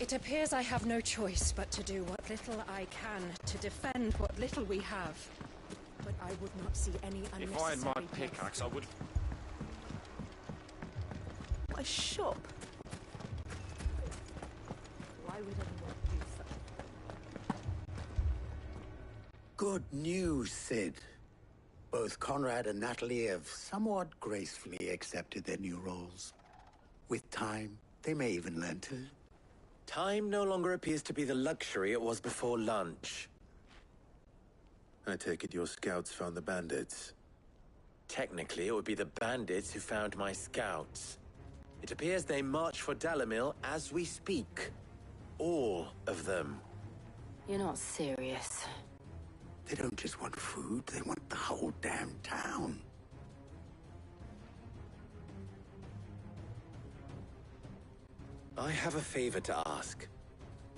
It appears I have no choice but to do what little I can to defend what little we have. But I would not see any unnecessary... If I had my pickaxe, I would... A shop? Why would anyone do such? Good news, Sid. Both Conrad and Natalie have somewhat gracefully accepted their new roles. With time, they may even learn to... Time no longer appears to be the luxury it was before lunch. I take it your scouts found the bandits. Technically, it would be the bandits who found my scouts. It appears they march for Dalamil as we speak. All of them. You're not serious. They don't just want food, they want the whole damn town. I have a favor to ask.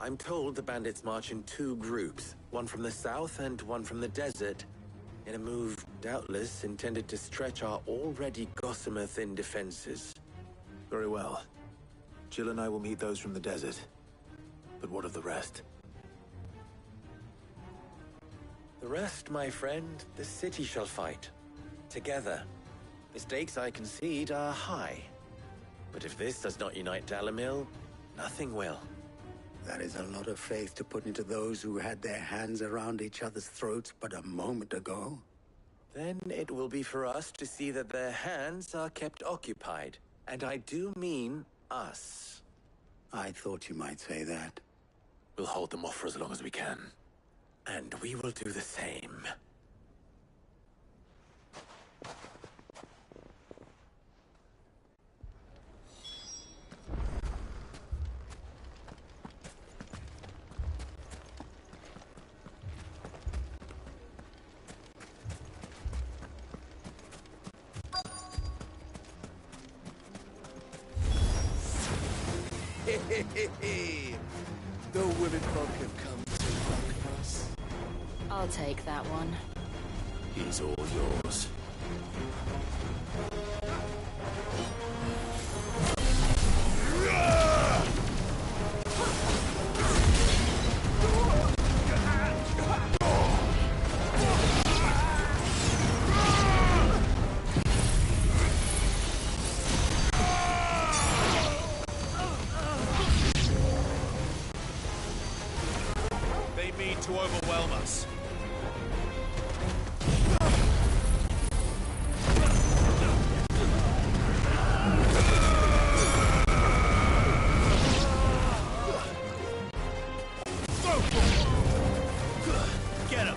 I'm told the bandits march in two groups, one from the south and one from the desert, in a move doubtless intended to stretch our already gossamer-thin defenses. Very well. Jill and I will meet those from the desert. But what of the rest? The rest, my friend, the city shall fight. Together. The stakes, I concede, are high. But if this does not unite Dalamil, nothing will. That is a lot of faith to put into those who had their hands around each other's throats but a moment ago. Then it will be for us to see that their hands are kept occupied. And I do mean us. I thought you might say that. We'll hold them off for as long as we can. And we will do the same. The women folk have come to welcome us. I'll take that one. He's all yours. They mean to overwhelm us. Get him!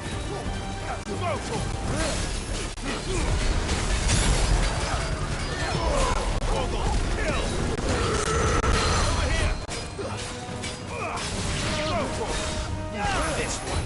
This one!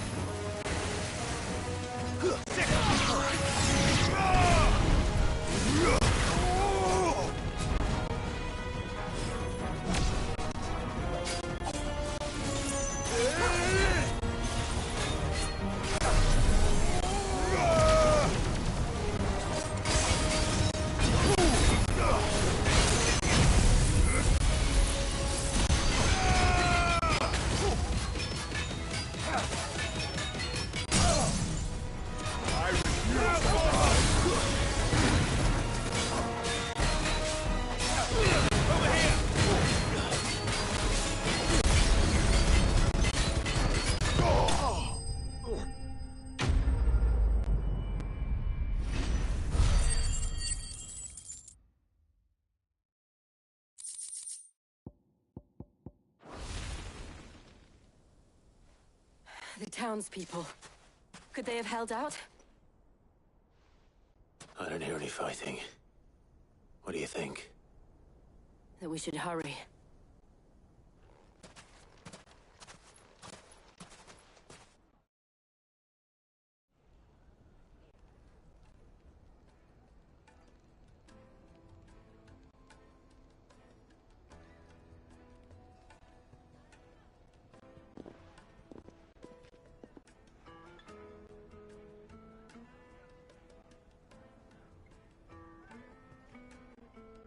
The townspeople. Could they have held out? I don't hear any fighting. What do you think? That we should hurry.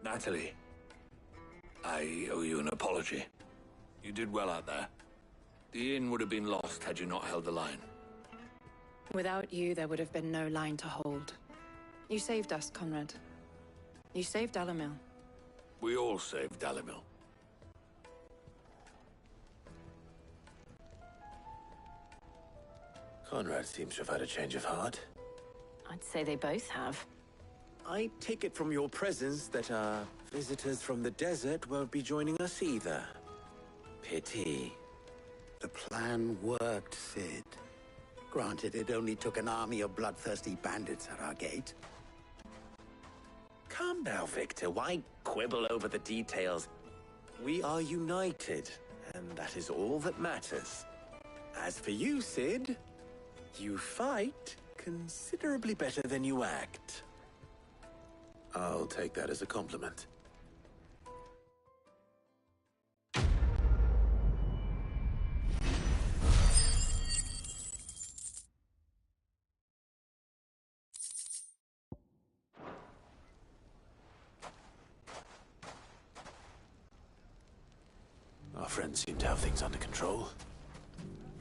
Natalie, I owe you an apology. You did well out there. The inn would have been lost had you not held the line. Without you, there would have been no line to hold. You saved us, Conrad. You saved Alamil. We all saved Dalimil. Conrad seems to have had a change of heart. I'd say they both have. I take it from your presence that our visitors from the desert won't be joining us either. Pity. The plan worked, Sid. Granted, it only took an army of bloodthirsty bandits at our gate. Calm now, Victor. Why quibble over the details? We are united, and that is all that matters. As for you, Sid, you fight considerably better than you act. I'll take that as a compliment. Our friends seem to have things under control.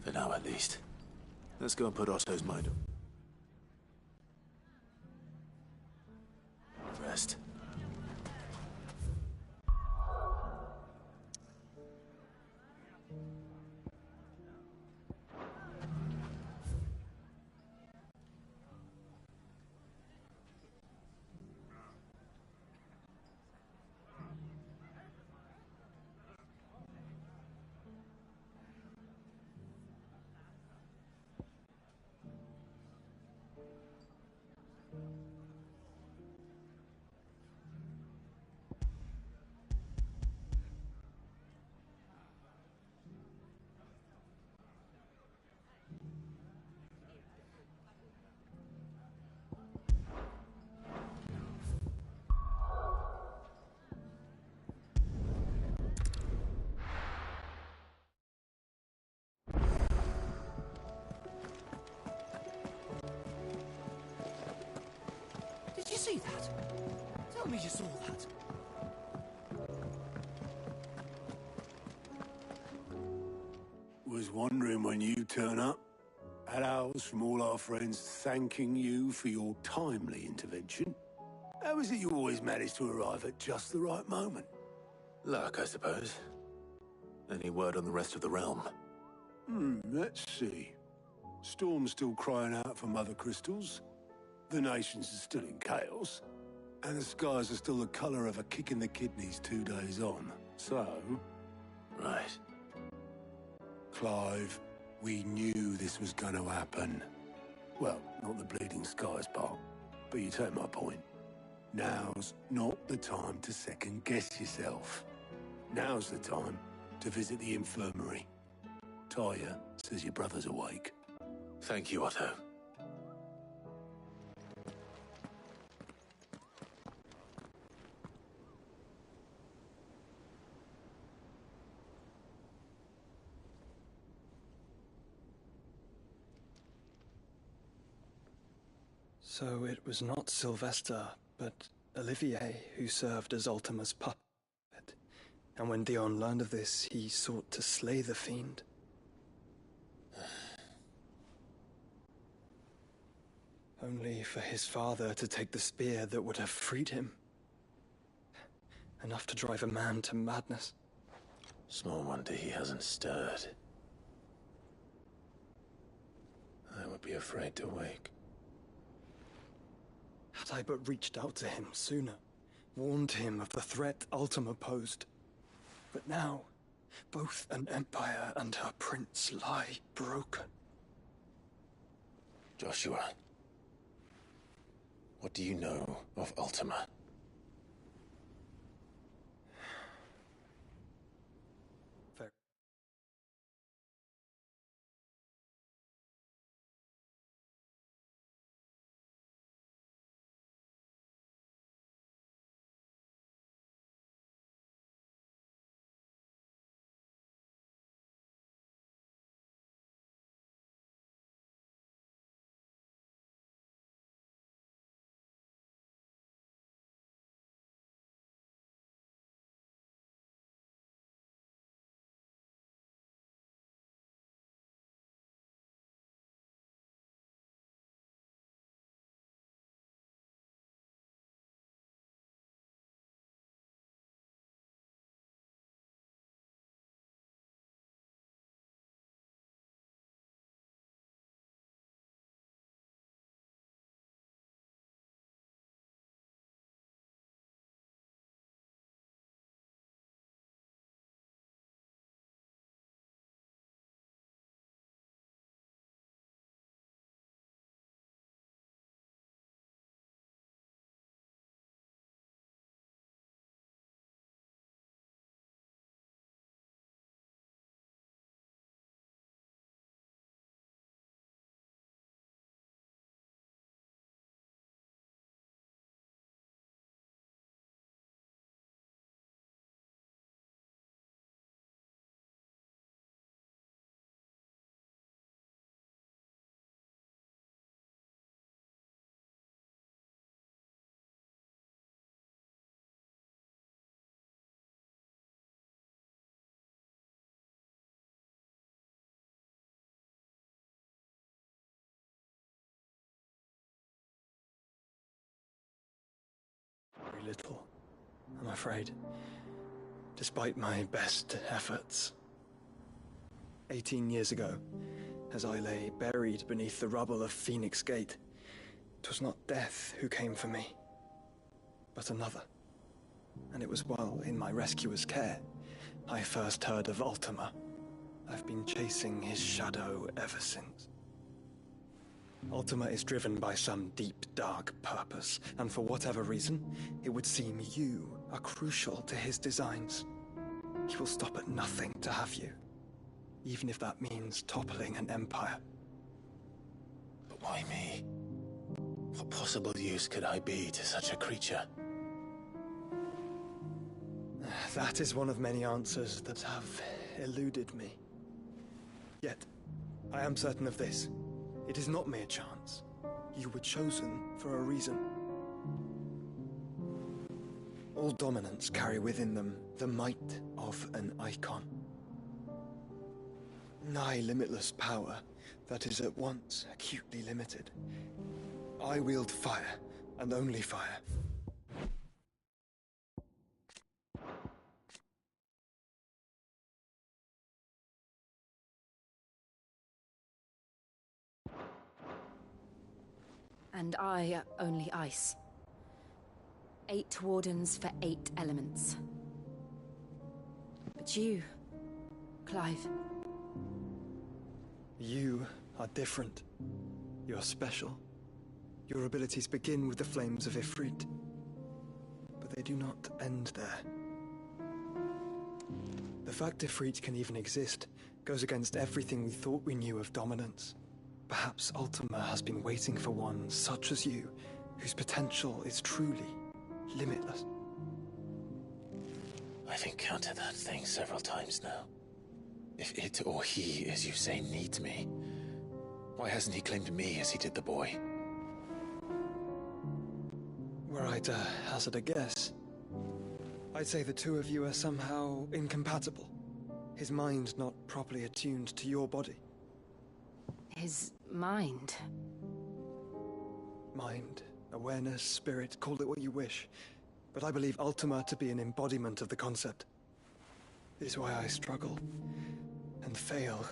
For now, at least. Let's go and put Otto's mind at rest. Did you see that? Tell me you saw that. Was wondering when you turn up. Had ours from all our friends thanking you for your timely intervention. How is it you always manage to arrive at just the right moment? Luck, I suppose. Any word on the rest of the realm? Let's see. Storm's still crying out for Mother Crystals. The nations are still in chaos. And the skies are still the colour of a kick in the kidneys 2 days on. So... Right. Clive, we knew this was going to happen. Well, not the bleeding skies part, but you take my point. Now's not the time to second-guess yourself. Now's the time to visit the infirmary. Talia says your brother's awake. Thank you, Otto. So it was not Sylvester, but Olivier who served as Ultima's puppet. And when Dion learned of this, he sought to slay the fiend. Only for his father to take the spear that would have freed him. Enough to drive a man to madness. Small wonder he hasn't stirred. I would be afraid to wake. Had I but reached out to him sooner, warned him of the threat Ultima posed. But now, both an empire and her prince lie broken. Joshua, what do you know of Ultima? little, I'm afraid. Despite my best efforts. 18 years ago, as I lay buried beneath the rubble of Phoenix Gate, 'twas not death who came for me, but another. And it was while in my rescuer's care I first heard of Ultima. I've been chasing his shadow ever since. Ultima is driven by some deep, dark purpose, and for whatever reason, it would seem you are crucial to his designs. He will stop at nothing to have you, even if that means toppling an empire. But why me? What possible use could I be to such a creature? That is one of many answers that have eluded me. Yet, I am certain of this. It is not mere chance. You were chosen for a reason. All dominants carry within them the might of an icon. Nigh limitless power that is at once acutely limited. I wield fire, and only fire. And I only ice. 8 wardens for 8 elements. But you, Clive. You are different. You're special. Your abilities begin with the flames of Ifrit. But they do not end there. The fact Ifrit can even exist goes against everything we thought we knew of dominance. Perhaps Ultima has been waiting for one such as you, whose potential is truly limitless. I've encountered that thing several times now. If it or he, as you say, needs me, why hasn't he claimed me as he did the boy? Were I to hazard a guess, I'd say the two of you are somehow incompatible. His mind not properly attuned to your body. His mind? Mind, awareness, spirit, call it what you wish. But I believe Ultima to be an embodiment of the concept. This is why I struggle and fail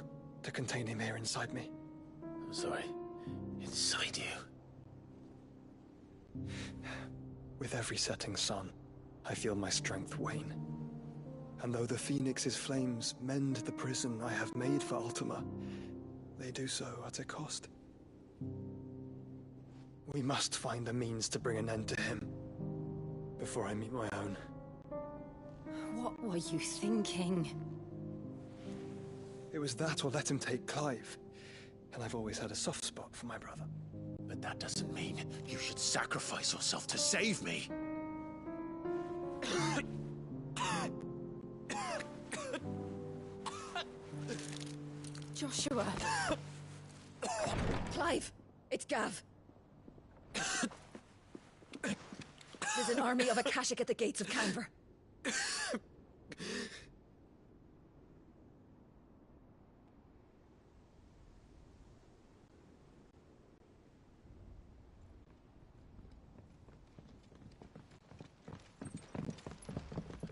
to contain him here inside me. I'm sorry. Inside you? With every setting sun, I feel my strength wane. And though the Phoenix's flames mend the prison I have made for Ultima, they do so at a cost. We must find a means to bring an end to him before I meet my own. What were you thinking? It was that or let him take Clive. And I've always had a soft spot for my brother. But that doesn't mean you should sacrifice yourself to save me. Joshua. Clive, it's Gav. There's an army of Akashic at the gates of Canver.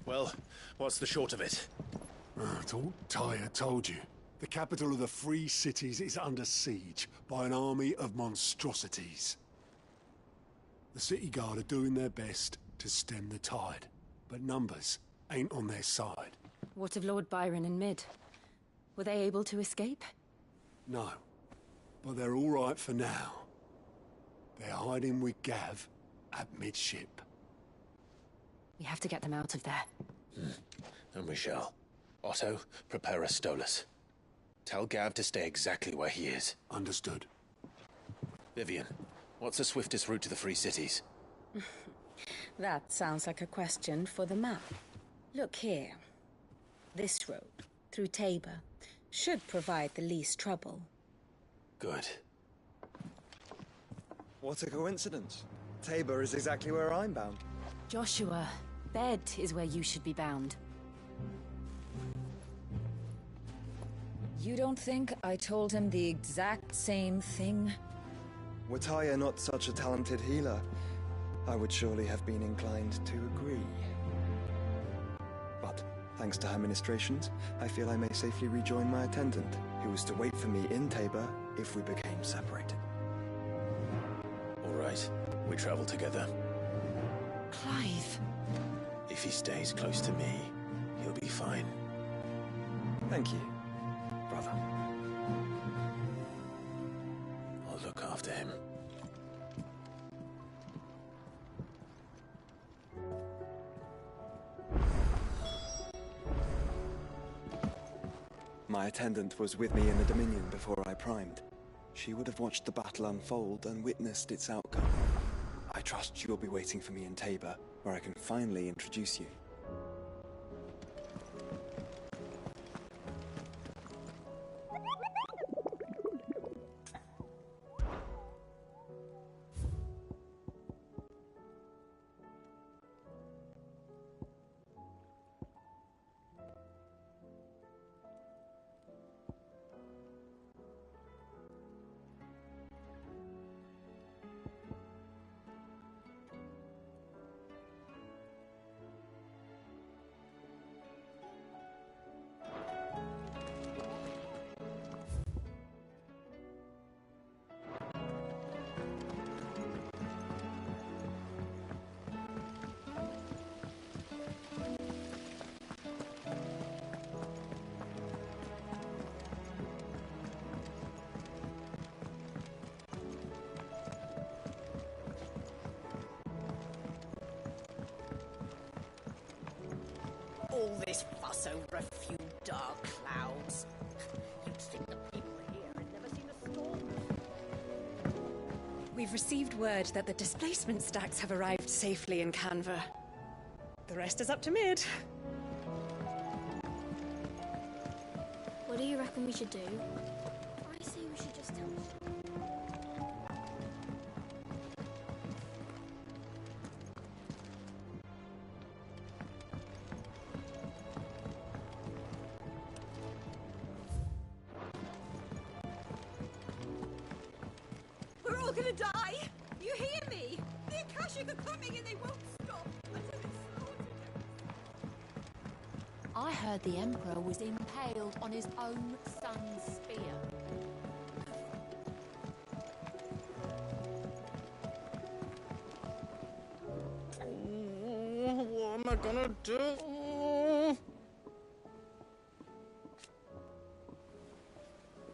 Well, what's the short of it? It's all Tyre told you. The capital of the Free Cities is under siege by an army of monstrosities. The City Guard are doing their best to stem the tide, but numbers ain't on their side. What of Lord Byron and Mid? Were they able to escape? No, but they're all right for now. They're hiding with Gav at midship. We have to get them out of there. And we shall. Otto, prepare a Stolas. Tell Gav to stay exactly where he is. Understood. Vivian, what's the swiftest route to the Free Cities? That sounds like a question for the map. Look here. This road, through Tabor, should provide the least trouble. Good. What a coincidence. Tabor is exactly where I'm bound. Joshua, Bed is where you should be bound. You don't think I told him the exact same thing? Were Tyre not such a talented healer? I would surely have been inclined to agree. But, thanks to her ministrations, I feel I may safely rejoin my attendant, who was to wait for me in Tabor if we became separated. All right, we travel together. Clive. If he stays close to me, he'll be fine. Thank you, brother. I'll look after him. My attendant was with me in the Dominion before I primed. She would have watched the battle unfold and witnessed its outcome. I trust you'll be waiting for me in Tabor, where I can finally introduce you. All this fuss over a few dark clouds. You'd think the people here had never seen a storm. We've received word that the displacement stacks have arrived safely in Canva. The rest is up to Mid. What do you reckon we should do? I say we should just tell them. We're all gonna die! You hear me? The Akashic are coming and they won't stop until it's slaughtered. I heard the Emperor was impaled on his own son's spear. What am I gonna do?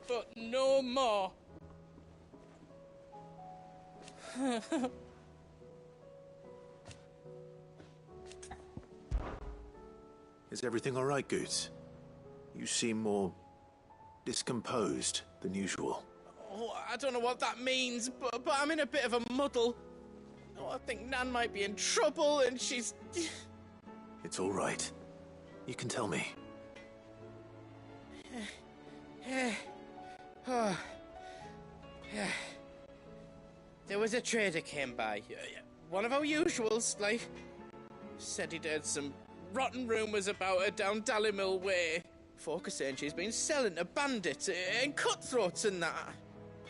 But no more. Is everything all right, Goots? You seem more discomposed than usual. Oh, I don't know what that means, but I'm in a bit of a muddle. Oh, I think Nan might be in trouble and she's... It's all right. You can tell me. There was a trader came by. One of our usuals, like. Said he'd heard some rotten rumours about her down Dallimil Way. Folk are saying she's been selling to bandits and cutthroats and that.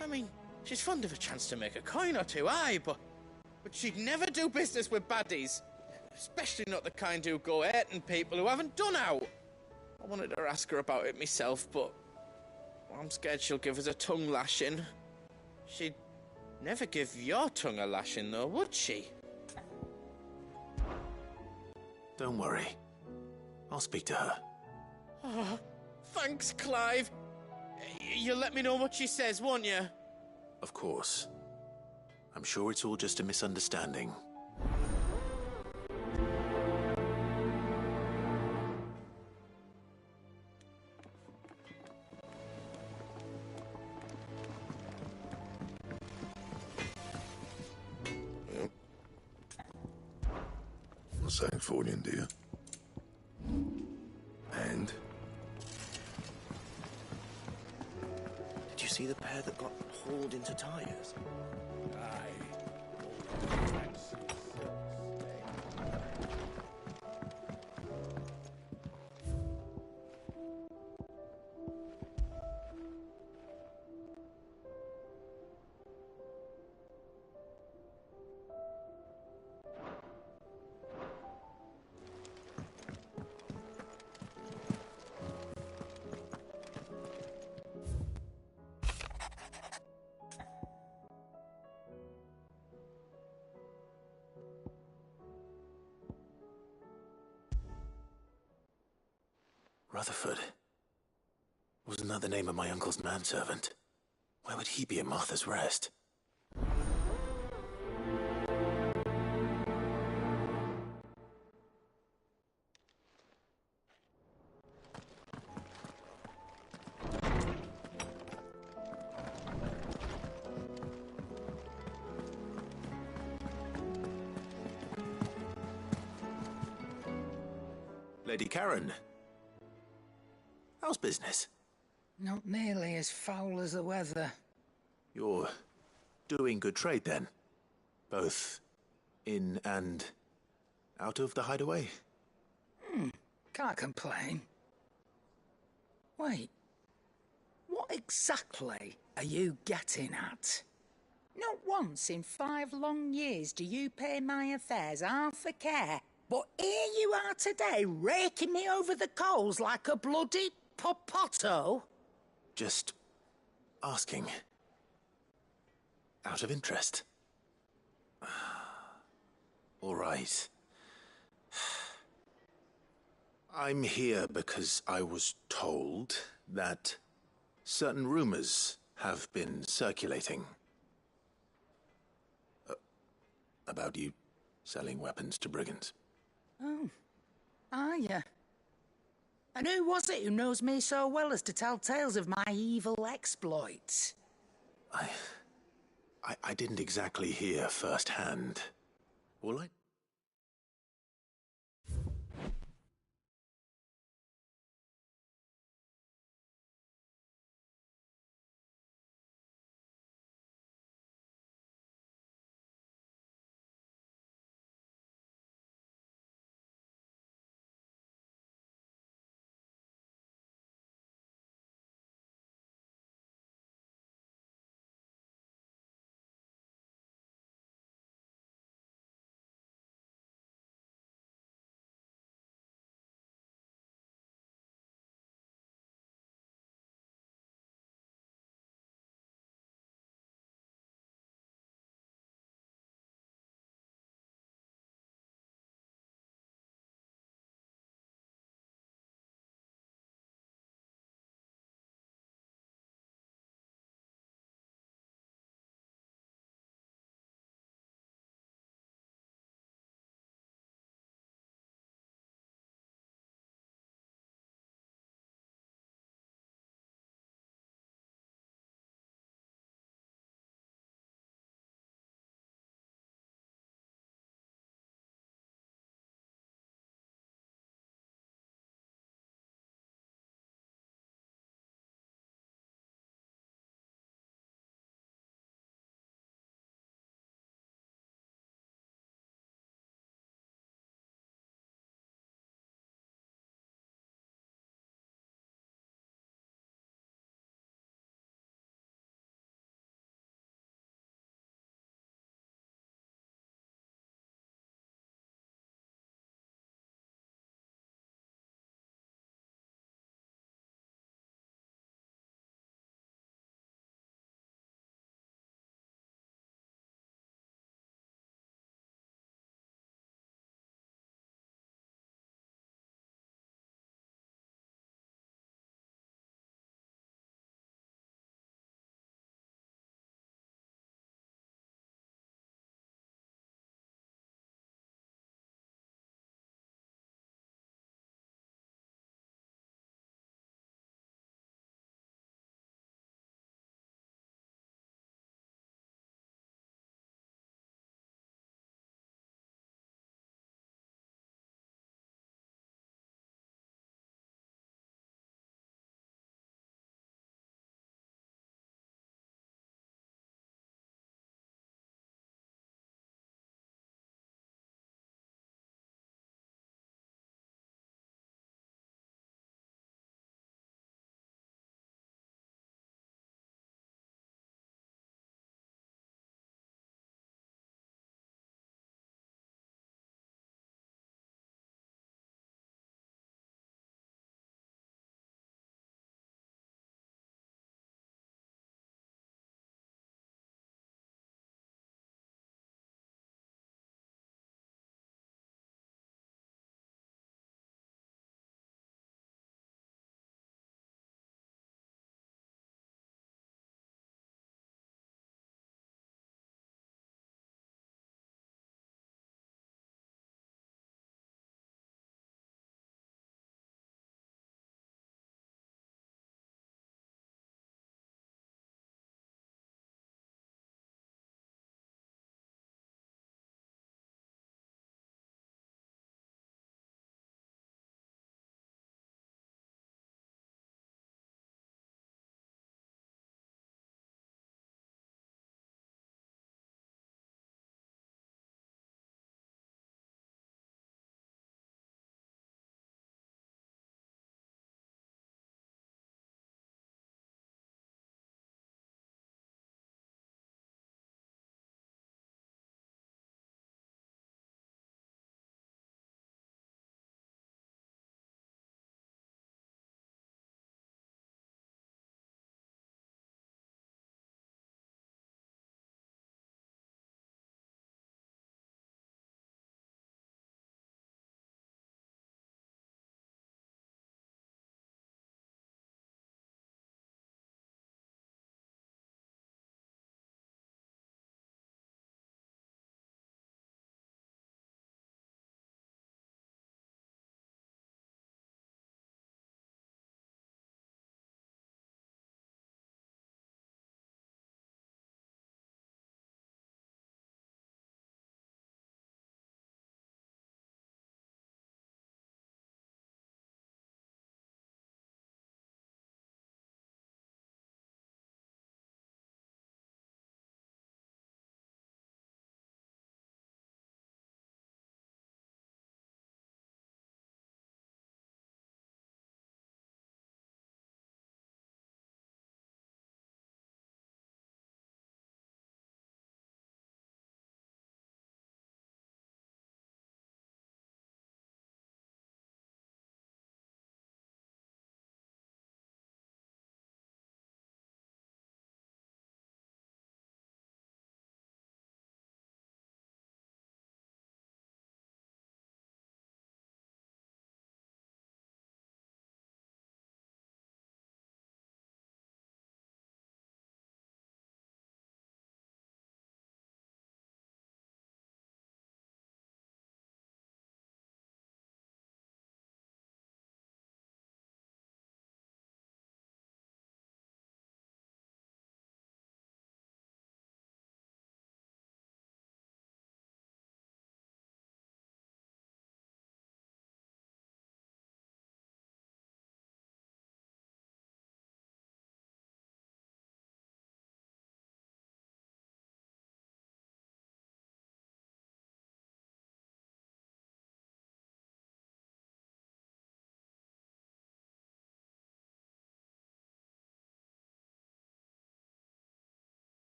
I mean, she's fond of a chance to make a coin or two, aye, but she'd never do business with baddies. Especially not the kind who go hurting people who haven't done out. I wanted to ask her about it myself, but I'm scared she'll give us a tongue lashing. She'd never give your tongue a lashing, though, would she? Don't worry. I'll speak to her. Oh, thanks, Clive. You'll let me know what she says, won't you? Of course. I'm sure it's all just a misunderstanding. Something for you, dear. And? Did you see the pair that got hauled into tyres? Rutherford. Wasn't that the name of my uncle's manservant? Why would he be at Martha's Rest? Lady Karen. How's business? Not nearly as foul as the weather. You're doing good trade, then? Both in and out of the hideaway? Can't complain. Wait. What exactly are you getting at? Not once in 5 long years do you pay my affairs half a care. But here you are today, raking me over the coals like a bloody popoto? Just asking. Out of interest. All right. I'm here because I was told that certain rumors have been circulating. About you selling weapons to brigands. Oh, are you? And who was it who knows me so well as to tell tales of my evil exploits? I didn't exactly hear firsthand. All I...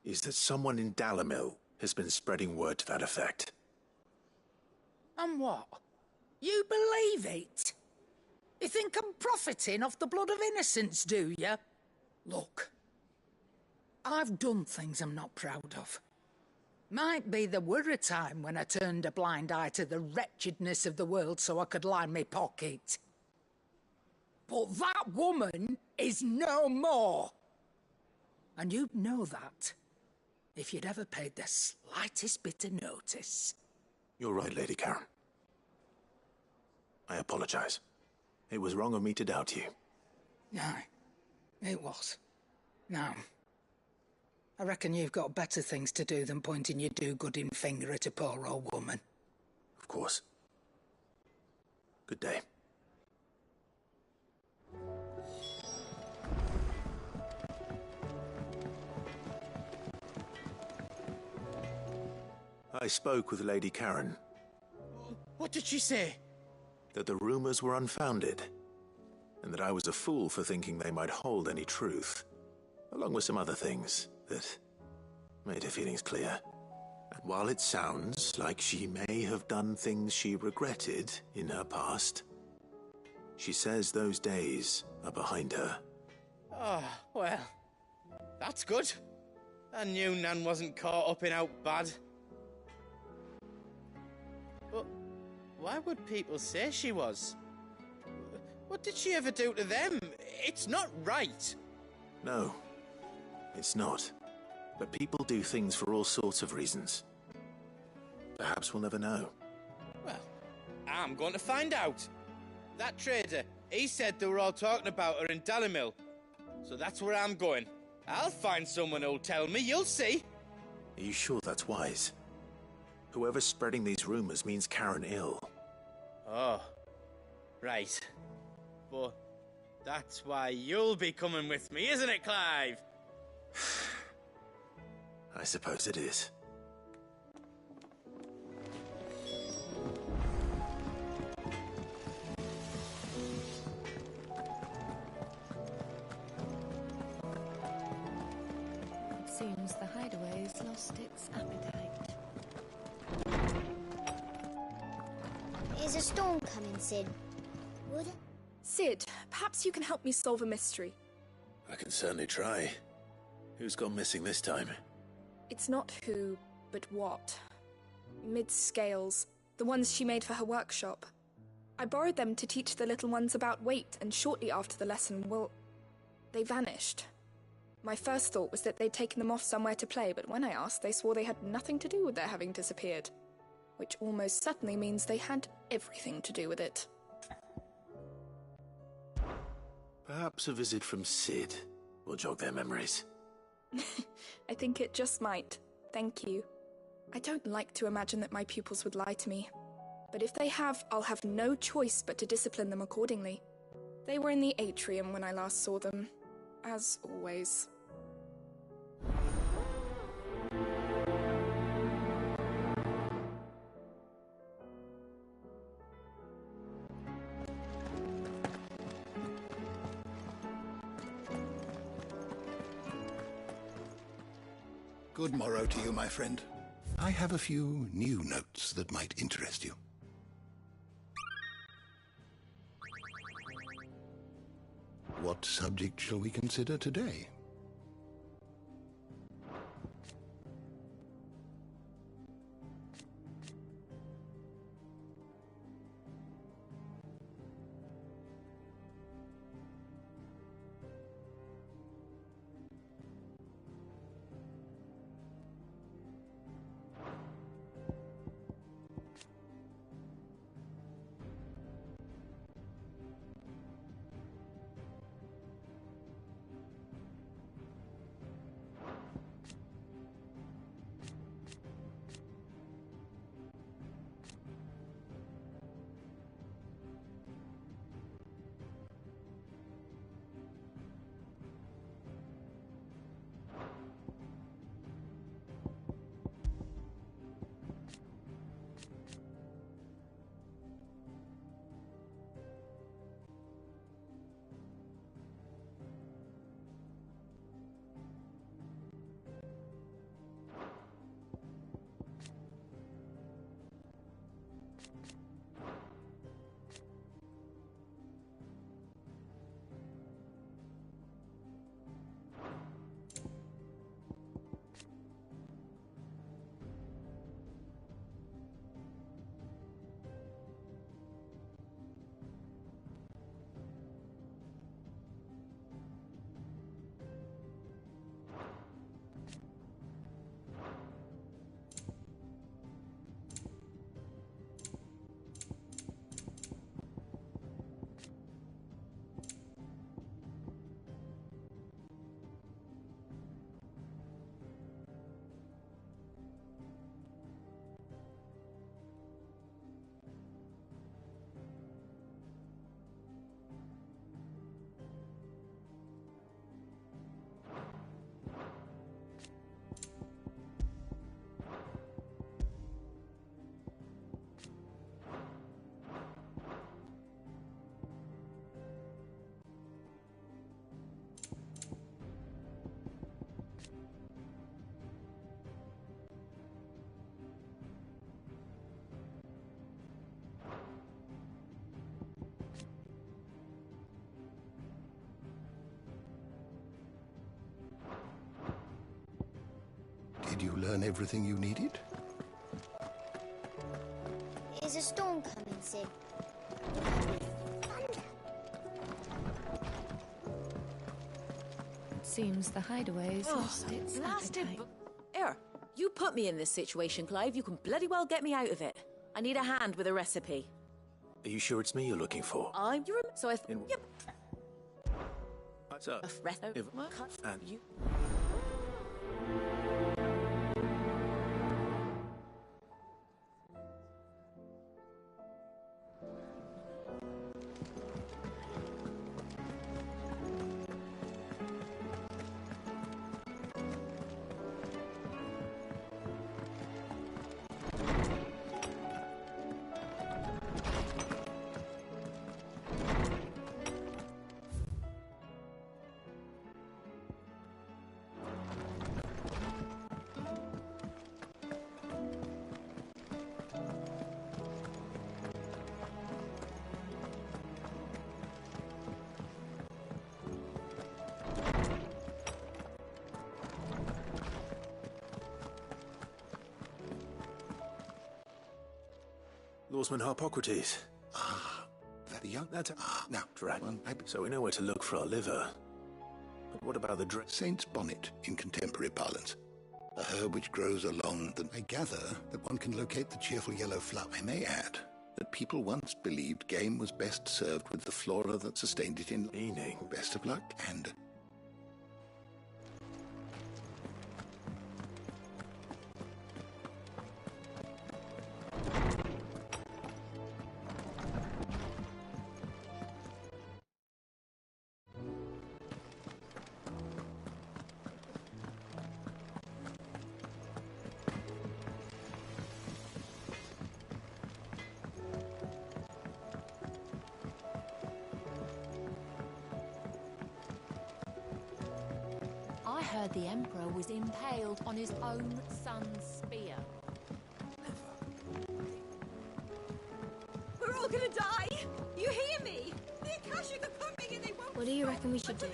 is that someone in Dalimil has been spreading word to that effect. And what? You believe it? You think I'm profiting off the blood of innocents, do you? Look, I've done things I'm not proud of. Might be there were a time when I turned a blind eye to the wretchedness of the world so I could line my pocket. But that woman is no more. And you'd know that if you'd ever paid the slightest bit of notice. You're right, Lady Karen. I apologize. It was wrong of me to doubt you. Aye, it was. Now, I reckon you've got better things to do than pointing your do-gooding finger at a poor old woman. Of course. Good day. I spoke with Lady Karen. What did she say? That the rumors were unfounded, and that I was a fool for thinking they might hold any truth, along with some other things that made her feelings clear. And while it sounds like she may have done things she regretted in her past, she says those days are behind her. Oh, well, that's good. I knew Nan wasn't caught up in out bad. But why would people say she was? What did she ever do to them? It's not right. No, it's not. But people do things for all sorts of reasons. Perhaps we'll never know. Well, I'm going to find out. That trader, he said they were all talking about her in Dalimil. So that's where I'm going. I'll find someone who'll tell me, you'll see. Are you sure that's wise? Whoever's spreading these rumors means Karen ill. Oh, right. But that's why you'll be coming with me, isn't it, Clive? I suppose it is. It seems the hideaway's lost its appetite. Is a storm coming, Sid? Would it? Sid, perhaps you can help me solve a mystery. I can certainly try. Who's gone missing this time? It's not who, but what. Mid's scales, the ones she made for her workshop. I borrowed them to teach the little ones about weight, and shortly after the lesson, well, they vanished. My first thought was that they'd taken them off somewhere to play, but when I asked, they swore they had nothing to do with their having disappeared. Which almost certainly means they had everything to do with it. Perhaps a visit from Sid will jog their memories. I think it just might. Thank you. I don't like to imagine that my pupils would lie to me. But if they have, I'll have no choice but to discipline them accordingly. They were in the atrium when I last saw them. As always. Good morrow to you, my friend. I have a few new notes that might interest you. What subject shall we consider today? Did you learn everything you needed? Is a storm coming, Sid? Seems the hideaway's lost its blasted appetite. Here, you put me in this situation, Clive. You can bloody well get me out of it. I need a hand with a recipe. Are you sure it's me you're looking for? So I... Yep. So, and You... Lawsman Harpocrates. The young... That's a... now, Dragon. So we know where to look for our liver. But what about the Saint's bonnet, in contemporary parlance. A herb which grows along the... I gather that one can locate the cheerful yellow flower. I may add that people once believed game was best served with the flora that sustained it in... Meaning? Best of luck, and... I heard the Emperor was impaled on his own son's spear. We're all gonna die! You hear me? The Akashic are coming and they won't... What do you reckon we should do?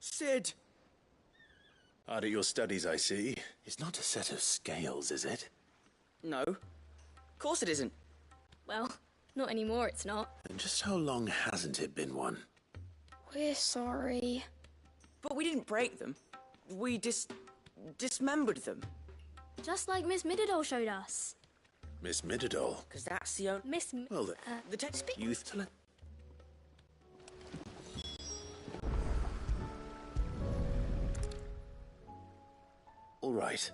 Sid! Hard at your studies, I see. It's not a set of scales, is it? No. Of course it isn't. Well, not anymore, it's not. And just how long hasn't it been one? We're sorry. But we didn't break them. We dismembered them. Just like Miss Mididol showed us. Miss Mididol? Because that's the only... Well, the text... youth to let... All right.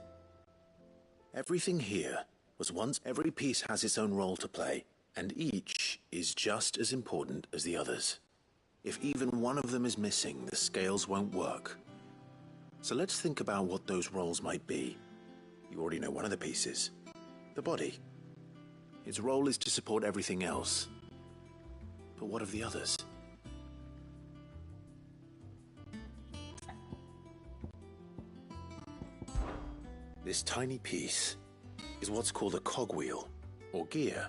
Everything here was once... Every piece has its own role to play, and each is just as important as the others. If even one of them is missing, the scales won't work. So let's think about what those roles might be. You already know one of the pieces. The body. Its role is to support everything else. But what of the others? This tiny piece is what's called a cogwheel, or gear.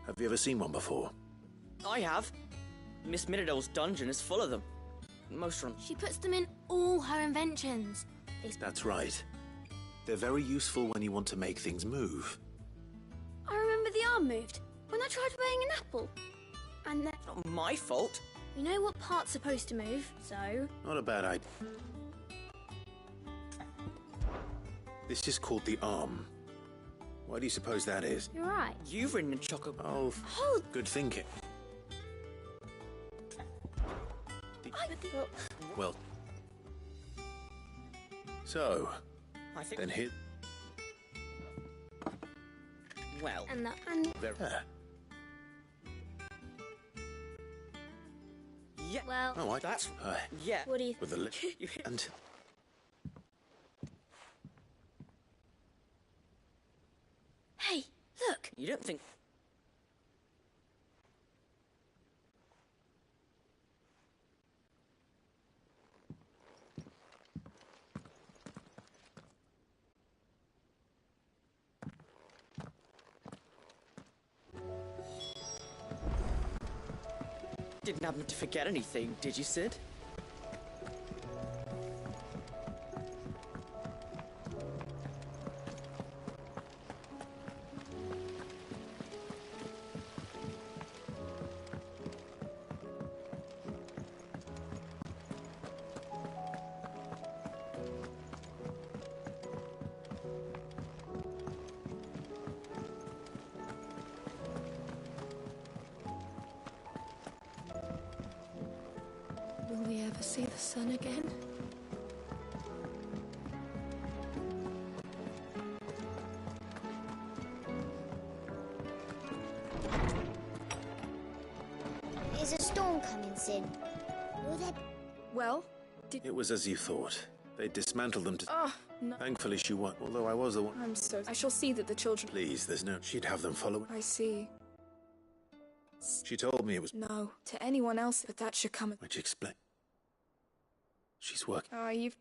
Have you ever seen one before? I have. Miss Mididol's dungeon is full of them. Most from... She puts them in all her inventions. That's right. They're very useful when you want to make things move. I remember the arm moved when I tried weighing an apple. And then... Not my fault. We know what part's supposed to move, so... Not a bad idea. This is called the arm. Why do you suppose that is? You're right. You've ridden a choco... Oh, Hold... good thinking. Well... So... I think... Then here... Well... And the... And... There. Yeah. Well... Oh, that's... yeah. What do you... With the lip... and... Hey, look! You don't think... Didn't happen to forget anything, did you, Sid? Will we ever see the sun again? Is a storm coming, Sid? Will there... Well, It was as you thought. They dismantled them to... Oh, no. Thankfully she won, although I was the one... I'm so... I shall see that the children... Please, there's no... She'd have them follow... I see. She told me it was... No, to anyone else, but that should come... Which explain... She's working... You've